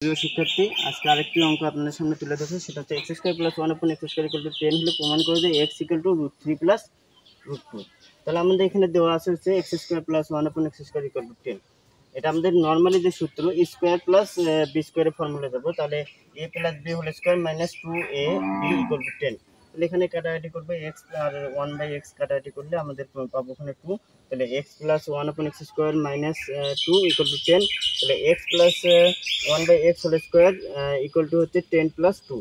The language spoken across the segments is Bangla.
প্রিয় শিক্ষার্থী, আজকে আরেকটি অঙ্ক আপনাদের সামনে তুলে ধরছি। সেটা হচ্ছে x square plus 1/x square equal to 10 হলে প্রমাণ করে যে এক্স ইকুয়াল টু √3 প্লাস √2। তাহলে আমাদের এখানে দেওয়া আছে হচ্ছে x square plus 1/x square equal to 10। এটা আমাদের নর্মালি যে সূত্র স্কোয়ার প্লাস বি স্কোয়ারের ফর্মুলা যাবো। তাহলে a plus b whole square minus 2ab equal to 10। তাহলে এখানে কাটাকাটি করবে এক্স আর 1/x কাটাকাটি করলে আমাদের পাবো ওখানে 2। তাহলে x plus 1/x square minus 2 equal to 10। তাহলে x plus 1/x whole square equal to হচ্ছে 10 প্লাস 2।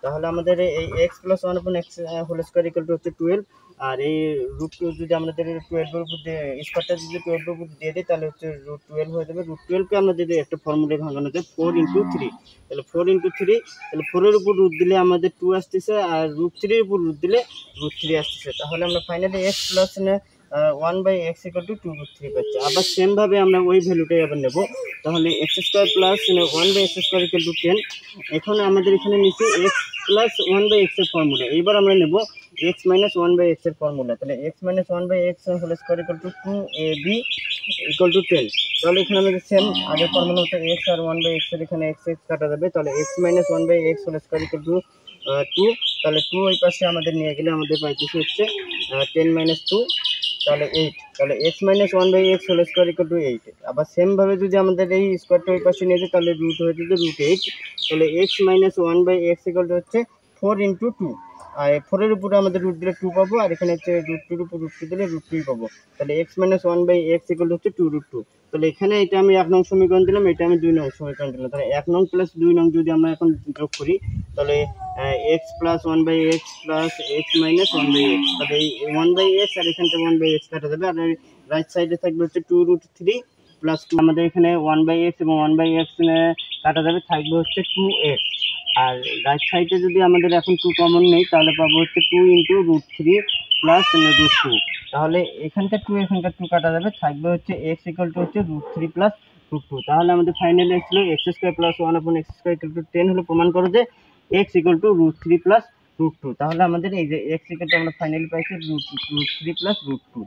তাহলে আমাদের এই x plus 1/x whole square equal to হচ্ছে 12। আর এই √2 যদি আমাদের 12 এর উপর দিয়ে স্কোয়ারটা যদি 12 এর উপর দিয়ে দিই তাহলে হচ্ছে √12 হয়ে যাবে। √12কে আমরা যদি একটা ফর্মুলায় ভাঙানো যায় 4 × 3। তাহলে 4 × 3, তাহলে 4 এর উপর √ দিলে আমাদের 2 আসতেছে, আর √3 এর উপর √ দিলে √3 আসতেছে। তাহলে আমরা finally x plus 1/x equal to 2√3 পাচ্ছি। আবার সেম ভাবে আমরা ওই ভ্যালুটাই আবার নেব। তাহলে x square plus 1/x square equal to 10। এখন আমাদের এখানে নিচে এক্স প্লাস 1/x এর ফর্মুলা। এইবার আমরা নেব এক্স মাইনাস 1/x এর ফর্মুলা। তাহলে x minus 1/x whole square equal to 2ab equal to 10। তাহলে এখানে আমাদের সেম আগের ফর্মুলা হচ্ছে এক্স আর 1/x এর এখানে এক্স এক্স কাটা যাবে। তাহলে x minus 1/x whole square equal to 2। তাহলে 2 ওই পাশে আমাদের নিয়ে গেলে আমাদের পাইতেছে হচ্ছে 10 মাইনাস 2, তাহলে 8। তাহলে x minus 1/x whole square equal to 8। আবার সেম ভাবে যদি আমাদের এই স্কোয়ারটা ওই পাশে নিয়ে যায় তাহলে √ হয়ে যেত √8। তাহলে x minus 1/x equal to হচ্ছে 4 × 2। আর 4 এর উপরে আমাদের √ দিলে 2 পাবো, আর এখানে হচ্ছে √2 এর উপর √2 দিলে √2 পাবো। তাহলে x minus 1/x equal to হচ্ছে 2√2। তাহলে এখানে এটা আমি 1 নং সমীকরণ দিলাম, এটা আমি 2 নং সমীকরণ দিলাম। তাহলে 1 নং প্লাস 2 নং যদি আমরা এখন যোগ করি তাহলে x plus 1/x plus x minus 1/x। তাহলে এই 1/x আর এখানটা 1/x কাটা যাবে, আর রাইট সাইডে থাকবে হচ্ছে 2√3 প্লাস 2। আমাদের এখানে 1/x এবং 1/x কাটা যাবে, থাকবে হচ্ছে 2x। আর রাইট সাইডে যদি আমাদের এখন 2 কমন নেই তাহলে পাবো হচ্ছে 2 × √3 প্লাস √2। তাহলে এখানকার 2 এখানকার 2 কাটা যাবে, থাকবে হচ্ছে x ইকুয়াল টু হচ্ছে √3 প্লাস √2। তাহলে আমাদের ফাইনালি ছিল x square plus 1/x square equal to 10 হলো প্রমাণ করো যে x ইকুয়াল টু √3 প্লাস √2। তাহলে আমাদের এই যে x ইকুয়াল টু আমরা ফাইনালি পাইছি √3 প্লাস √2।